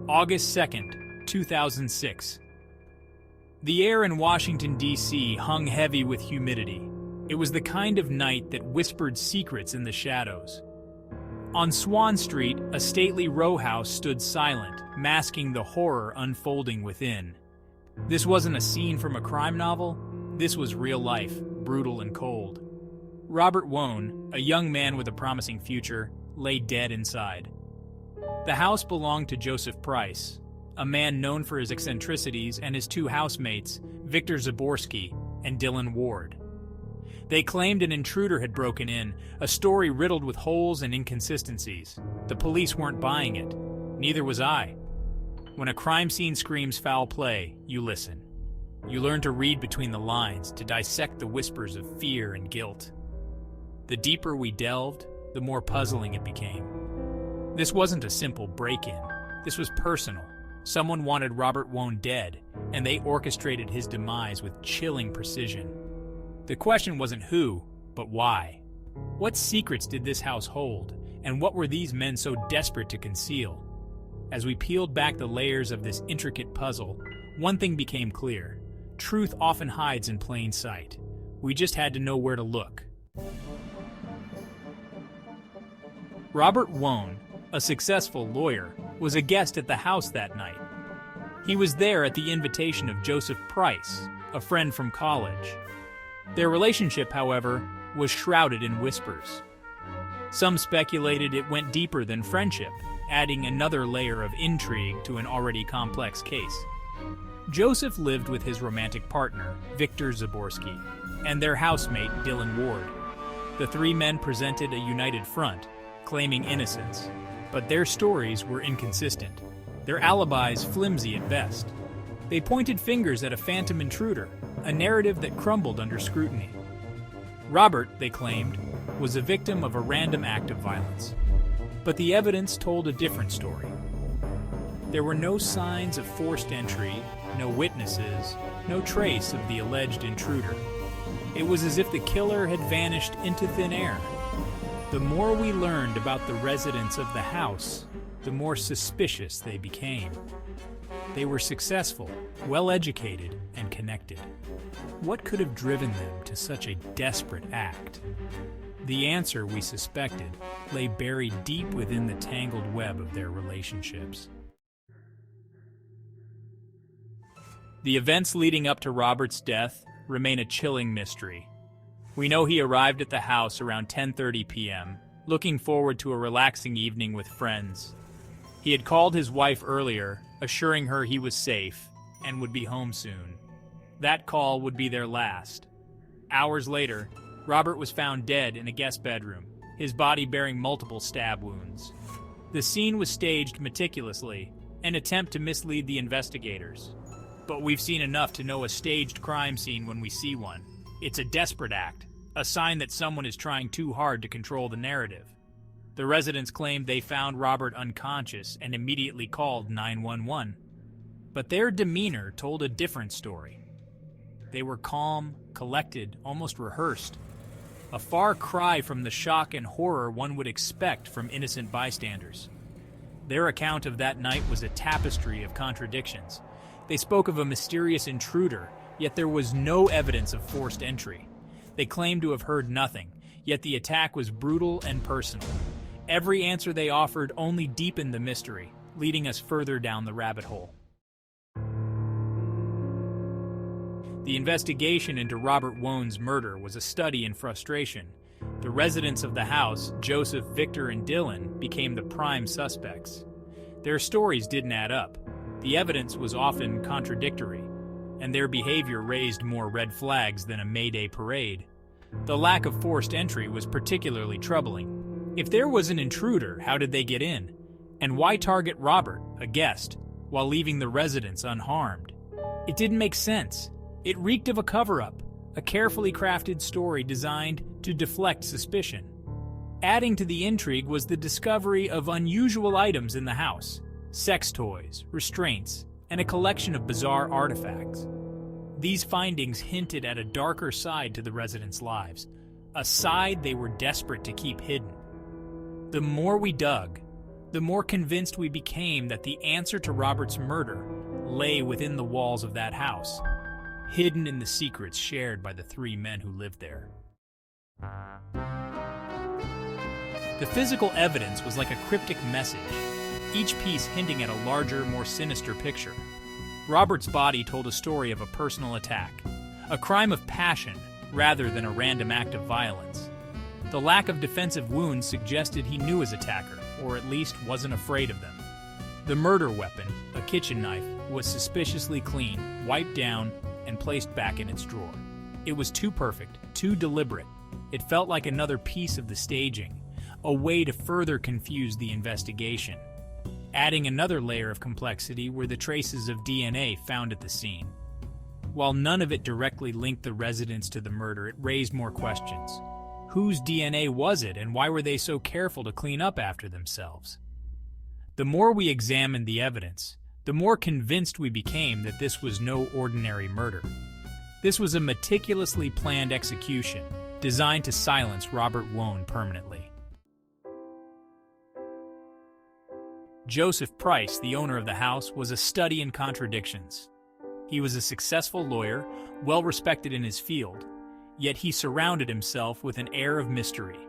August 2nd, 2006. The air in Washington, D.C. hung heavy with humidity. It was the kind of night that whispered secrets in the shadows. On Swan Street, a stately row house stood silent, masking the horror unfolding within. This wasn't a scene from a crime novel. This was real life, brutal and cold. Robert Wone, a young man with a promising future, lay dead inside. The house belonged to Joseph Price, a man known for his eccentricities, and his two housemates, Victor Zaborski and Dylan Ward. They claimed an intruder had broken in, a story riddled with holes and inconsistencies. The police weren't buying it. Neither was I. When a crime scene screams foul play, you listen. You learn to read between the lines, to dissect the whispers of fear and guilt. The deeper we delved, the more puzzling it became. This wasn't a simple break-in. This was personal. Someone wanted Robert Wone dead, and they orchestrated his demise with chilling precision. The question wasn't who, but why. What secrets did this house hold, and what were these men so desperate to conceal? As we peeled back the layers of this intricate puzzle, one thing became clear. Truth often hides in plain sight. We just had to know where to look. Robert Wone, a successful lawyer, was a guest at the house that night. He was there at the invitation of Joseph Price, a friend from college. Their relationship, however, was shrouded in whispers. Some speculated it went deeper than friendship, adding another layer of intrigue to an already complex case. Joseph lived with his romantic partner, Victor Zaborski, and their housemate, Dylan Ward. The three men presented a united front, claiming innocence, but their stories were inconsistent, their alibis flimsy at best. They pointed fingers at a phantom intruder, a narrative that crumbled under scrutiny. Robert, they claimed, was a victim of a random act of violence. But the evidence told a different story. There were no signs of forced entry, no witnesses, no trace of the alleged intruder. It was as if the killer had vanished into thin air. The more we learned about the residents of the house, the more suspicious they became. They were successful, well-educated, and connected. What could have driven them to such a desperate act? The answer, we suspected, lay buried deep within the tangled web of their relationships. The events leading up to Robert's death remain a chilling mystery. We know he arrived at the house around 10:30 p.m., looking forward to a relaxing evening with friends. He had called his wife earlier, assuring her he was safe and would be home soon. That call would be their last. Hours later, Robert was found dead in a guest bedroom, his body bearing multiple stab wounds. The scene was staged meticulously, an attempt to mislead the investigators. But we've seen enough to know a staged crime scene when we see one. It's a desperate act, a sign that someone is trying too hard to control the narrative. The residents claimed they found Robert unconscious and immediately called 911. But their demeanor told a different story. They were calm, collected, almost rehearsed. A far cry from the shock and horror one would expect from innocent bystanders. Their account of that night was a tapestry of contradictions. They spoke of a mysterious intruder, yet there was no evidence of forced entry. They claimed to have heard nothing, yet the attack was brutal and personal. Every answer they offered only deepened the mystery, leading us further down the rabbit hole. The investigation into Robert Wone's murder was a study in frustration. The residents of the house, Joseph, Victor, and Dylan, became the prime suspects. Their stories didn't add up. The evidence was often contradictory, and their behavior raised more red flags than a May Day parade. The lack of forced entry was particularly troubling. If there was an intruder, how did they get in? And why target Robert, a guest, while leaving the residents unharmed? It didn't make sense. It reeked of a cover-up, a carefully crafted story designed to deflect suspicion. Adding to the intrigue was the discovery of unusual items in the house: sex toys, restraints, and a collection of bizarre artifacts. These findings hinted at a darker side to the residents' lives, a side they were desperate to keep hidden. The more we dug, the more convinced we became that the answer to Robert's murder lay within the walls of that house, hidden in the secrets shared by the three men who lived there. The physical evidence was like a cryptic message, each piece hinting at a larger, more sinister picture. Robert's body told a story of a personal attack, a crime of passion rather than a random act of violence. The lack of defensive wounds suggested he knew his attacker, or at least wasn't afraid of them. The murder weapon, a kitchen knife, was suspiciously clean, wiped down, and placed back in its drawer. It was too perfect, too deliberate. It felt like another piece of the staging, a way to further confuse the investigation. Adding another layer of complexity were the traces of DNA found at the scene. While none of it directly linked the residents to the murder, it raised more questions. Whose DNA was it, and why were they so careful to clean up after themselves? The more we examined the evidence, the more convinced we became that this was no ordinary murder. This was a meticulously planned execution, designed to silence Robert Wone permanently. Joseph Price, the owner of the house, was a study in contradictions. He was a successful lawyer, well-respected in his field, yet he surrounded himself with an air of mystery.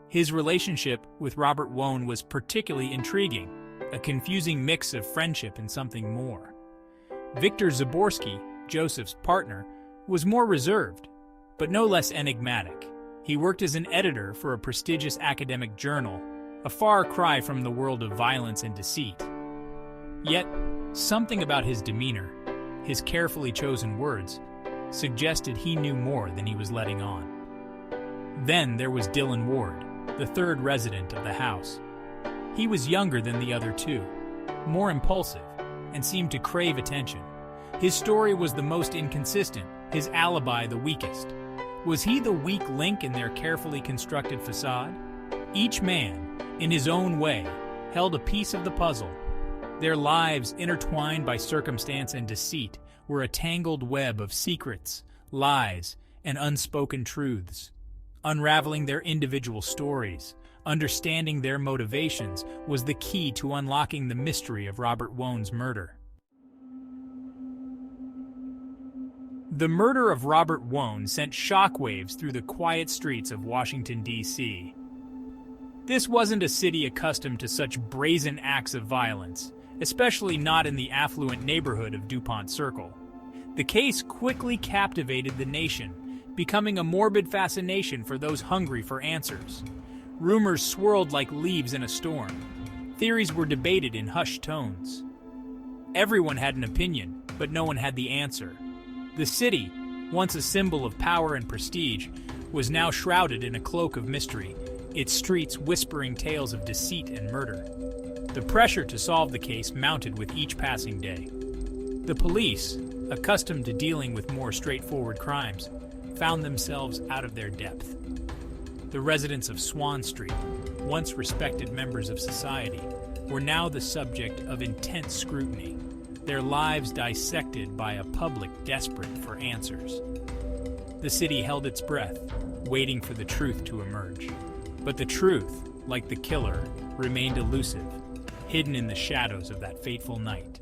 His relationship with Robert Wone was particularly intriguing, a confusing mix of friendship and something more. Victor Zaborski, Joseph's partner, was more reserved, but no less enigmatic. He worked as an editor for a prestigious academic journal, a far cry from the world of violence and deceit. Yet, something about his demeanor, his carefully chosen words, suggested he knew more than he was letting on. Then there was Dylan Ward, the third resident of the house. He was younger than the other two, more impulsive, and seemed to crave attention. His story was the most inconsistent, his alibi the weakest. Was he the weak link in their carefully constructed facade? Each man, in his own way, held a piece of the puzzle. Their lives, intertwined by circumstance and deceit, were a tangled web of secrets, lies, and unspoken truths. Unraveling their individual stories, understanding their motivations, was the key to unlocking the mystery of Robert Wone's murder. The murder of Robert Wone sent shockwaves through the quiet streets of Washington, D.C. This wasn't a city accustomed to such brazen acts of violence, especially not in the affluent neighborhood of Dupont Circle. The case quickly captivated the nation, becoming a morbid fascination for those hungry for answers. Rumors swirled like leaves in a storm. Theories were debated in hushed tones. Everyone had an opinion, but no one had the answer. The city, once a symbol of power and prestige, was now shrouded in a cloak of mystery, its streets whispering tales of deceit and murder. The pressure to solve the case mounted with each passing day. The police, accustomed to dealing with more straightforward crimes, found themselves out of their depth. The residents of Swan Street, once respected members of society, were now the subject of intense scrutiny, their lives dissected by a public desperate for answers. The city held its breath, waiting for the truth to emerge. But the truth, like the killer, remained elusive, hidden in the shadows of that fateful night.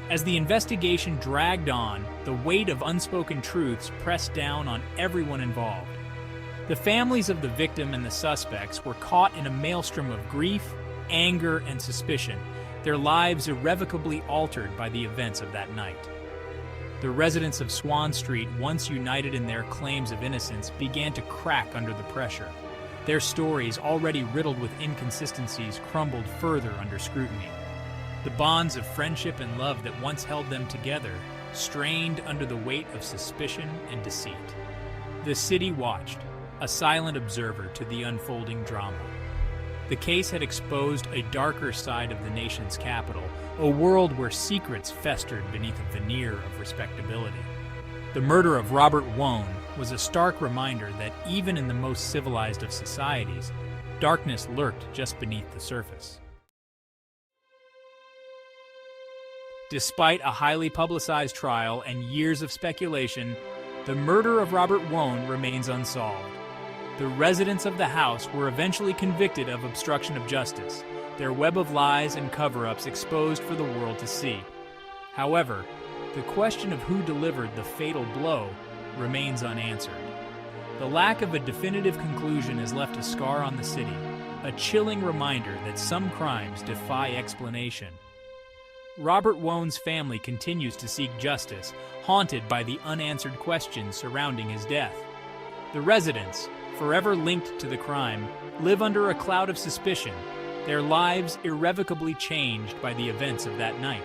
As the investigation dragged on, the weight of unspoken truths pressed down on everyone involved. The families of the victim and the suspects were caught in a maelstrom of grief, anger, and suspicion, their lives irrevocably altered by the events of that night. The residents of Swan Street, once united in their claims of innocence, began to crack under the pressure. Their stories, already riddled with inconsistencies, crumbled further under scrutiny. The bonds of friendship and love that once held them together strained under the weight of suspicion and deceit. The city watched, a silent observer to the unfolding drama. The case had exposed a darker side of the nation's capital, a world where secrets festered beneath a veneer of respectability. The murder of Robert Wone was a stark reminder that even in the most civilized of societies, darkness lurked just beneath the surface. Despite a highly publicized trial and years of speculation, the murder of Robert Wone remains unsolved. the residents of the house were eventually convicted of obstruction of justice, their web of lies and cover-ups exposed for the world to see. However, the question of who delivered the fatal blow remains unanswered. The lack of a definitive conclusion has left a scar on the city, a chilling reminder that some crimes defy explanation. Robert Wone's family continues to seek justice, haunted by the unanswered questions surrounding his death. The residents, forever linked to the crime, live under a cloud of suspicion, their lives irrevocably changed by the events of that night.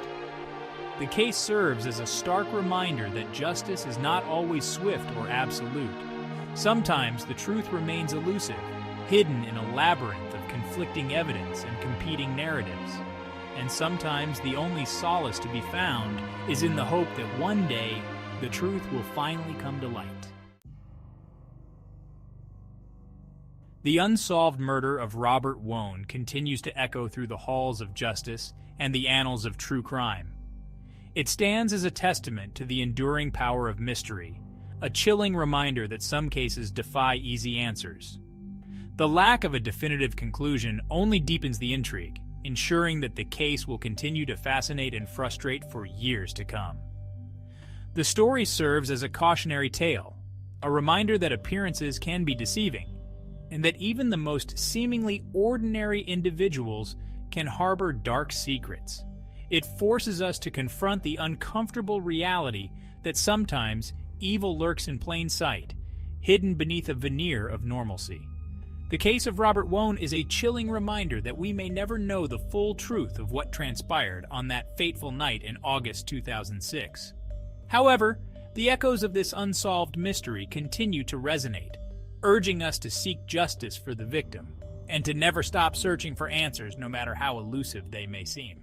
The case serves as a stark reminder that justice is not always swift or absolute. Sometimes the truth remains elusive, hidden in a labyrinth of conflicting evidence and competing narratives. And sometimes the only solace to be found is in the hope that one day the truth will finally come to light. The unsolved murder of Robert Wone continues to echo through the halls of justice and the annals of true crime. It stands as a testament to the enduring power of mystery, a chilling reminder that some cases defy easy answers. The lack of a definitive conclusion only deepens the intrigue, ensuring that the case will continue to fascinate and frustrate for years to come. The story serves as a cautionary tale, a reminder that appearances can be deceiving, and that even the most seemingly ordinary individuals can harbor dark secrets. It forces us to confront the uncomfortable reality that sometimes evil lurks in plain sight, hidden beneath a veneer of normalcy. The case of Robert Wone is a chilling reminder that we may never know the full truth of what transpired on that fateful night in August 2006. However, the echoes of this unsolved mystery continue to resonate, urging us to seek justice for the victim, and to never stop searching for answers no matter how elusive they may seem.